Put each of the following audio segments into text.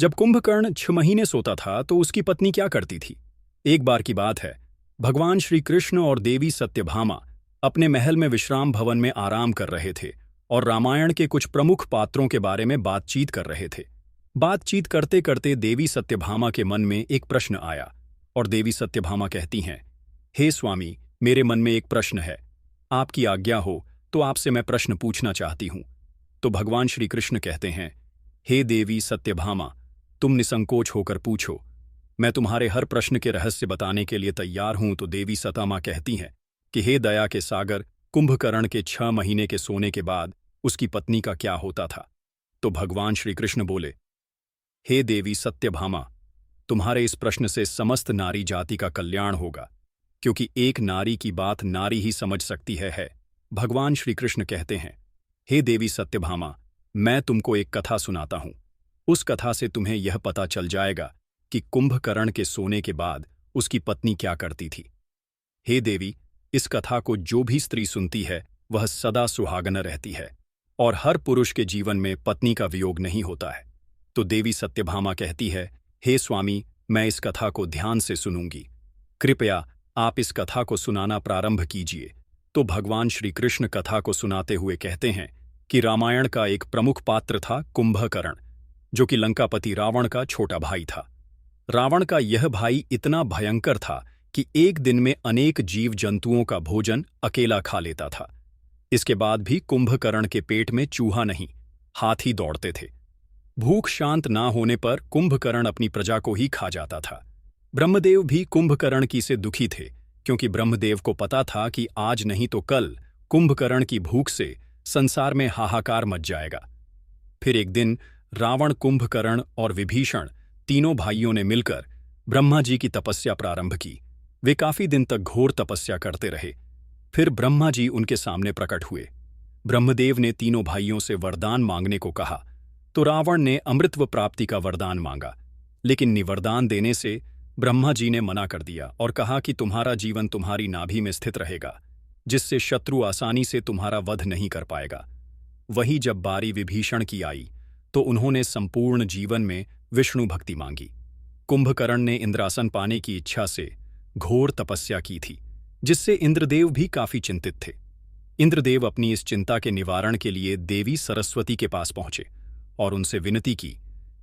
जब कुंभकर्ण 6 महीने सोता था तो उसकी पत्नी क्या करती थी। एक बार की बात है, भगवान श्री कृष्ण और देवी सत्यभामा अपने महल में विश्राम भवन में आराम कर रहे थे और रामायण के कुछ प्रमुख पात्रों के बारे में बातचीत कर रहे थे। बातचीत करते करते देवी सत्यभामा के मन में एक प्रश्न आया और देवी सत्यभामा कहती हैं, हे स्वामी, मेरे मन में एक प्रश्न है, आपकी आज्ञा हो तो आपसे मैं प्रश्न पूछना चाहती हूं। तो भगवान श्री कृष्ण कहते हैं, हे देवी सत्यभामा, तुम निसंकोच होकर पूछो, मैं तुम्हारे हर प्रश्न के रहस्य बताने के लिए तैयार हूं। तो देवी सत्यभामा कहती हैं कि हे दया के सागर, कुंभकर्ण के 6 महीने के सोने के बाद उसकी पत्नी का क्या होता था। तो भगवान श्री कृष्ण बोले, हे देवी सत्यभामा, तुम्हारे इस प्रश्न से समस्त नारी जाति का कल्याण होगा, क्योंकि एक नारी की बात नारी ही समझ सकती है। भगवान श्री कृष्ण कहते हैं, हे देवी सत्यभामा, मैं तुमको एक कथा सुनाता हूं। उस कथा से तुम्हें यह पता चल जाएगा कि कुंभकर्ण के सोने के बाद उसकी पत्नी क्या करती थी। हे देवी, इस कथा को जो भी स्त्री सुनती है वह सदा सुहागन रहती है और हर पुरुष के जीवन में पत्नी का वियोग नहीं होता है। तो देवी सत्यभामा कहती है, हे स्वामी, मैं इस कथा को ध्यान से सुनूंगी, कृपया आप इस कथा को सुनाना प्रारंभ कीजिए। तो भगवान श्री कृष्ण कथा को सुनाते हुए कहते हैं कि रामायण का एक प्रमुख पात्र था कुंभकर्ण, जो कि लंकापति रावण का छोटा भाई था। रावण का यह भाई इतना भयंकर था कि एक दिन में अनेक जीव जंतुओं का भोजन अकेला खा लेता था। इसके बाद भी कुंभकर्ण के पेट में चूहा नहीं, हाथी दौड़ते थे। भूख शांत ना होने पर कुंभकर्ण अपनी प्रजा को ही खा जाता था। ब्रह्मदेव भी कुंभकर्ण की से दुखी थे, क्योंकि ब्रह्मदेव को पता था कि आज नहीं तो कल कुंभकर्ण की भूख से संसार में हाहाकार मच जाएगा। फिर एक दिन रावण, कुंभकर्ण और विभीषण तीनों भाइयों ने मिलकर ब्रह्मा जी की तपस्या प्रारंभ की। वे काफी दिन तक घोर तपस्या करते रहे। फिर ब्रह्मा जी उनके सामने प्रकट हुए। ब्रह्मदेव ने तीनों भाइयों से वरदान मांगने को कहा, तो रावण ने अमृतत्व प्राप्ति का वरदान मांगा, लेकिन निवरदान देने से ब्रह्मा जी ने मना कर दिया और कहा कि तुम्हारा जीवन तुम्हारी नाभि में स्थित रहेगा, जिससे शत्रु आसानी से तुम्हारा वध नहीं कर पाएगा। वही जब बारी विभीषण की आई तो उन्होंने संपूर्ण जीवन में विष्णु भक्ति मांगी। कुंभकर्ण ने इंद्रासन पाने की इच्छा से घोर तपस्या की थी, जिससे इंद्रदेव भी काफी चिंतित थे। इंद्रदेव अपनी इस चिंता के निवारण के लिए देवी सरस्वती के पास पहुंचे और उनसे विनती की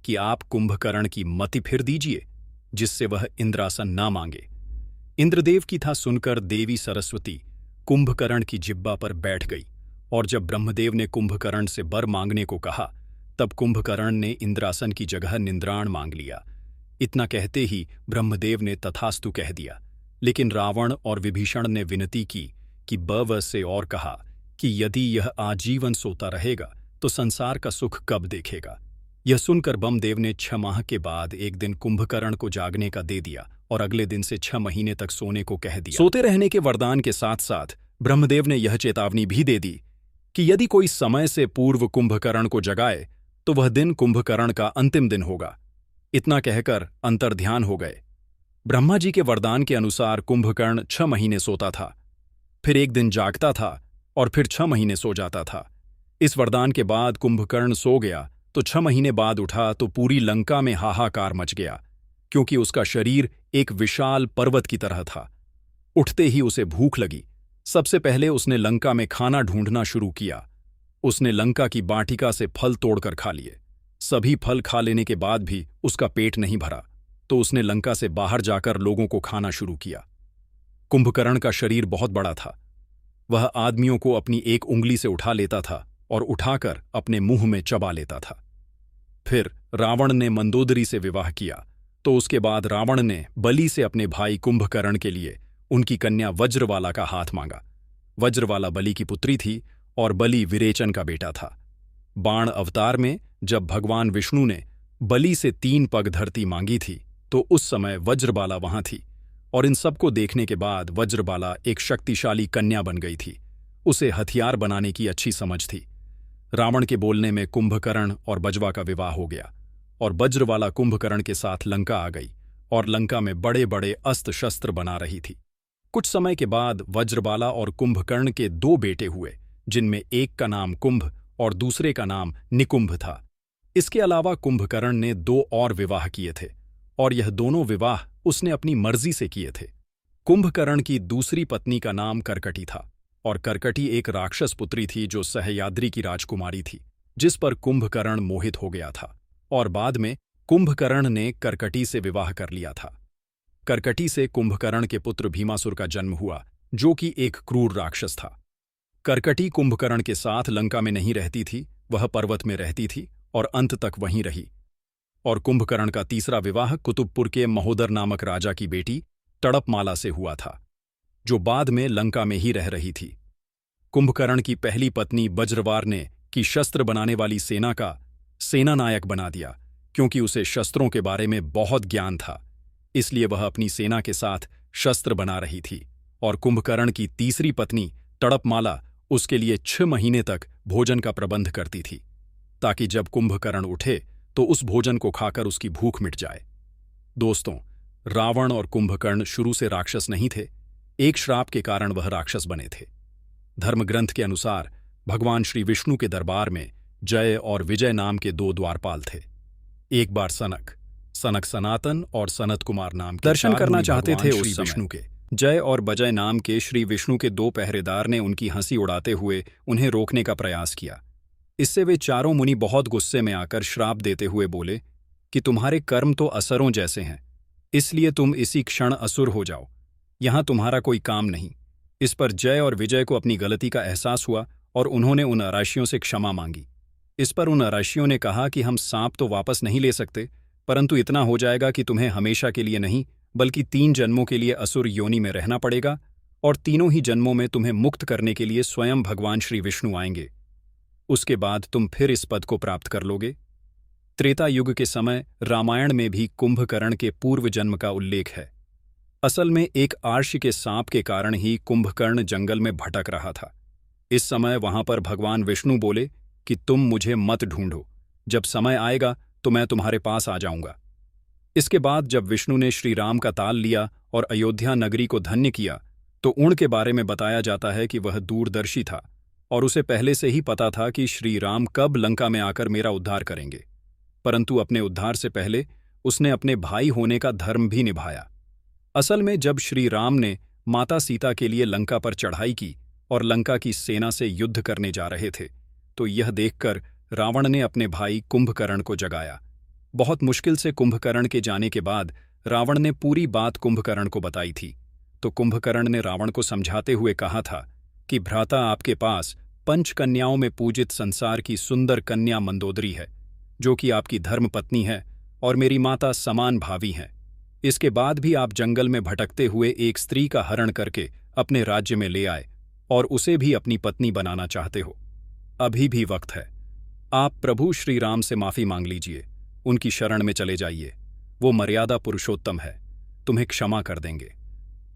कि आप कुंभकर्ण की मति फिर दीजिए, जिससे वह इंद्रासन ना मांगे। इंद्रदेव की था सुनकर देवी सरस्वती कुंभकर्ण की जिह्वा पर बैठ गई, और जब ब्रह्मदेव ने कुंभकर्ण से वर मांगने को कहा तब कुंभकर्ण ने इंद्रासन की जगह निंद्राण मांग लिया। इतना कहते ही ब्रह्मदेव ने तथास्तु कह दिया, लेकिन रावण और विभीषण ने विनती की कि ब से और कहा कि यदि यह आजीवन सोता रहेगा तो संसार का सुख कब देखेगा। यह सुनकर ब्रह्मदेव ने 6 माह के बाद एक दिन कुंभकर्ण को जागने का दे दिया और अगले दिन से 6 महीने तक सोने को कह दिया। सोते रहने के वरदान के साथ साथ ब्रह्मदेव ने यह चेतावनी भी दे दी कि यदि कोई समय से पूर्व कुंभकर्ण को जगाए तो वह दिन कुंभकर्ण का अंतिम दिन होगा। इतना कहकर अंतर्ध्यान हो गए। ब्रह्मा जी के वरदान के अनुसार कुंभकर्ण 6 महीने सोता था, फिर एक दिन जागता था और फिर 6 महीने सो जाता था। इस वरदान के बाद कुंभकर्ण सो गया तो 6 महीने बाद उठा तो पूरी लंका में हाहाकार मच गया, क्योंकि उसका शरीर एक विशाल पर्वत की तरह था। उठते ही उसे भूख लगी। सबसे पहले उसने लंका में खाना ढूंढना शुरू किया। उसने लंका की बाटिका से फल तोड़कर खा लिए। सभी फल खा लेने के बाद भी उसका पेट नहीं भरा, तो उसने लंका से बाहर जाकर लोगों को खाना शुरू किया। कुंभकर्ण का शरीर बहुत बड़ा था। वह आदमियों को अपनी एक उंगली से उठा लेता था और उठाकर अपने मुंह में चबा लेता था। फिर रावण ने मंदोदरी से विवाह किया, तो उसके बाद रावण ने बलि से अपने भाई कुंभकर्ण के लिए उनकी कन्या वज्रवाला का हाथ मांगा। वज्रवाला बलि की पुत्री थी और बलि विरेचन का बेटा था। बाण अवतार में जब भगवान विष्णु ने बलि से 3 पग धरती मांगी थी तो उस समय वज्रबाला वहां थी, और इन सबको देखने के बाद वज्रबाला एक शक्तिशाली कन्या बन गई थी। उसे हथियार बनाने की अच्छी समझ थी। रावण के बोलने में कुंभकर्ण और बजवा का विवाह हो गया और वज्रवाला कुंभकर्ण के साथ लंका आ गई और लंका में बड़े बड़े अस्त्र शस्त्र बना रही थी। कुछ समय के बाद वज्रबाला और कुंभकर्ण के 2 बेटे हुए, जिनमें एक का नाम कुंभ और दूसरे का नाम निकुंभ था। इसके अलावा कुंभकर्ण ने 2 और विवाह किए थे और यह दोनों विवाह उसने अपनी मर्जी से किए थे। कुंभकर्ण की दूसरी पत्नी का नाम कर्कटी था और कर्कटी एक राक्षस पुत्री थी जो सह्याद्री की राजकुमारी थी, जिस पर कुंभकर्ण मोहित हो गया था और बाद में कुंभकर्ण ने कर्कटी से विवाह कर लिया था। कर्कटी से कुंभकर्ण के पुत्र भीमासुर का जन्म हुआ, जो कि एक क्रूर राक्षस था। कर्कटी कुंभकर्ण के साथ लंका में नहीं रहती थी, वह पर्वत में रहती थी और अंत तक वहीं रही। और कुंभकर्ण का तीसरा विवाह कुतुबपुर के महोदर नामक राजा की बेटी तड़पमाला से हुआ था, जो बाद में लंका में ही रह रही थी। कुंभकर्ण की पहली पत्नी बज्रवार ने की शस्त्र बनाने वाली सेना का सेनानायक बना दिया, क्योंकि उसे शस्त्रों के बारे में बहुत ज्ञान था, इसलिए वह अपनी सेना के साथ शस्त्र बना रही थी। और कुंभकर्ण की तीसरी पत्नी तड़पमाला उसके लिए 6 महीने तक भोजन का प्रबंध करती थी, ताकि जब कुंभकर्ण उठे तो उस भोजन को खाकर उसकी भूख मिट जाए। दोस्तों, रावण और कुंभकर्ण शुरू से राक्षस नहीं थे, एक श्राप के कारण वह राक्षस बने थे। धर्मग्रंथ के अनुसार भगवान श्री विष्णु के दरबार में जय और विजय नाम के 2 द्वारपाल थे। एक बार सनक सनातन और सनत कुमार नाम के दर्शन करना चाहते थे उस विष्णु के। जय और बजय नाम के श्री विष्णु के 2 पहरेदार ने उनकी हंसी उड़ाते हुए उन्हें रोकने का प्रयास किया। इससे वे चारों मुनि बहुत गुस्से में आकर श्राप देते हुए बोले कि तुम्हारे कर्म तो असुरों जैसे हैं, इसलिए तुम इसी क्षण असुर हो जाओ, यहां तुम्हारा कोई काम नहीं। इस पर जय और विजय को अपनी गलती का एहसास हुआ और उन्होंने उन अराशियों से क्षमा मांगी। इस पर उन अराशियों ने कहा कि हम सांप तो वापस नहीं ले सकते, परंतु इतना हो जाएगा कि तुम्हें हमेशा के लिए नहीं बल्कि 3 जन्मों के लिए असुर योनि में रहना पड़ेगा, और तीनों ही जन्मों में तुम्हें मुक्त करने के लिए स्वयं भगवान श्री विष्णु आएंगे। उसके बाद तुम फिर इस पद को प्राप्त कर लोगे। त्रेता युग के समय रामायण में भी कुंभकर्ण के पूर्व जन्म का उल्लेख है। असल में एक आर्षि के सांप के कारण ही कुंभकर्ण जंगल में भटक रहा था। इस समय वहां पर भगवान विष्णु बोले कि तुम मुझे मत ढूंढो, जब समय आएगा तो मैं तुम्हारे पास आ जाऊंगा। इसके बाद जब विष्णु ने श्री राम का ताल लिया और अयोध्या नगरी को धन्य किया, तो उण के बारे में बताया जाता है कि वह दूरदर्शी था और उसे पहले से ही पता था कि श्री राम कब लंका में आकर मेरा उद्धार करेंगे, परंतु अपने उद्धार से पहले उसने अपने भाई होने का धर्म भी निभाया। असल में जब श्री राम ने माता सीता के लिए लंका पर चढ़ाई की और लंका की सेना से युद्ध करने जा रहे थे, तो यह देखकर रावण ने अपने भाई कुंभकर्ण को जगाया। बहुत मुश्किल से कुंभकर्ण के जाने के बाद रावण ने पूरी बात कुंभकर्ण को बताई थी। तो कुंभकर्ण ने रावण को समझाते हुए कहा था कि भ्राता, आपके पास 5 कन्याओं में पूजित संसार की सुंदर कन्या मंदोदरी है, जो कि आपकी धर्मपत्नी है और मेरी माता समान भावी हैं। इसके बाद भी आप जंगल में भटकते हुए एक स्त्री का हरण करके अपने राज्य में ले आए और उसे भी अपनी पत्नी बनाना चाहते हो। अभी भी वक्त है, आप प्रभु श्री राम से माफी मांग लीजिए, उनकी शरण में चले जाइए, वो मर्यादा पुरुषोत्तम है, तुम्हें क्षमा कर देंगे।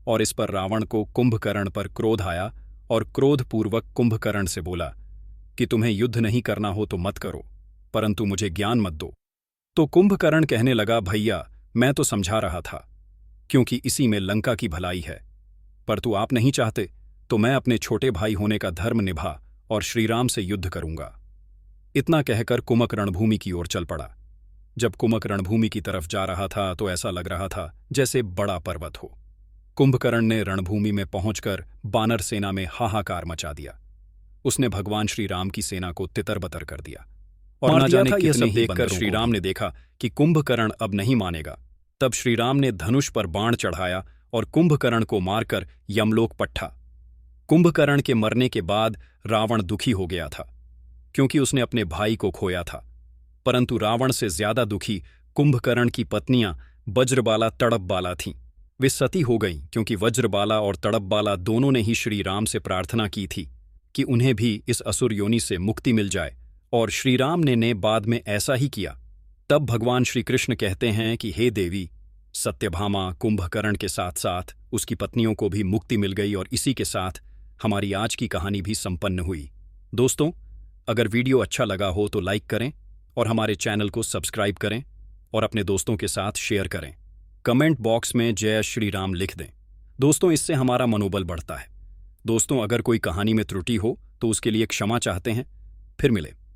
और इस पर रावण को कुंभकर्ण पर क्रोध आया और क्रोधपूर्वक कुंभकर्ण से बोला कि तुम्हें युद्ध नहीं करना हो तो मत करो, परंतु मुझे ज्ञान मत दो। तो कुंभकर्ण कहने लगा, भैया मैं तो समझा रहा था, क्योंकि इसी में लंका की भलाई है, पर तू आप नहीं चाहते तो मैं अपने छोटे भाई होने का धर्म निभा और श्रीराम से युद्ध करूंगा। इतना कहकर कुंभक रणभूमि की ओर चल पड़ा। जब कुंभक रणभूमि की तरफ जा रहा था तो ऐसा लग रहा था जैसे बड़ा पर्वत हो। कुंभकर्ण ने रणभूमि में पहुंचकर बानर सेना में हाहाकार मचा दिया। उसने भगवान श्री राम की सेना को तितर-बतर कर दिया और न जाने यह सब देखकर श्री राम ने देखा कि कुंभकर्ण अब नहीं मानेगा। तब श्री राम ने धनुष पर बाण चढ़ाया और कुंभकर्ण को मारकर यमलोक पट्टा। कुंभकर्ण के मरने के बाद रावण दुखी हो गया था, क्योंकि उसने अपने भाई को खोया था, परंतु रावण से ज्यादा दुखी कुंभकर्ण की पत्नियां वज्रबाला तड़पबाला थीं। वे सती हो गईं क्योंकि वज्रबाला और तड़पबाला दोनों ने ही श्री राम से प्रार्थना की थी कि उन्हें भी इस असुर योनि से मुक्ति मिल जाए, और श्री राम ने बाद में ऐसा ही किया। तब भगवान श्री कृष्ण कहते हैं कि हे देवी, सत्यभामा कुंभकर्ण के साथ साथ उसकी पत्नियों को भी मुक्ति मिल गई, और इसी के साथ हमारी आज की कहानी भी संपन्न हुई। दोस्तों, अगर वीडियो अच्छा लगा हो तो लाइक करें और हमारे चैनल को सब्सक्राइब करें और अपने दोस्तों के साथ शेयर करें। कमेंट बॉक्स में जय श्री राम लिख दें। दोस्तों, इससे हमारा मनोबल बढ़ता है। दोस्तों, अगर कोई कहानी में त्रुटि हो तो उसके लिए क्षमा चाहते हैं। फिर मिले।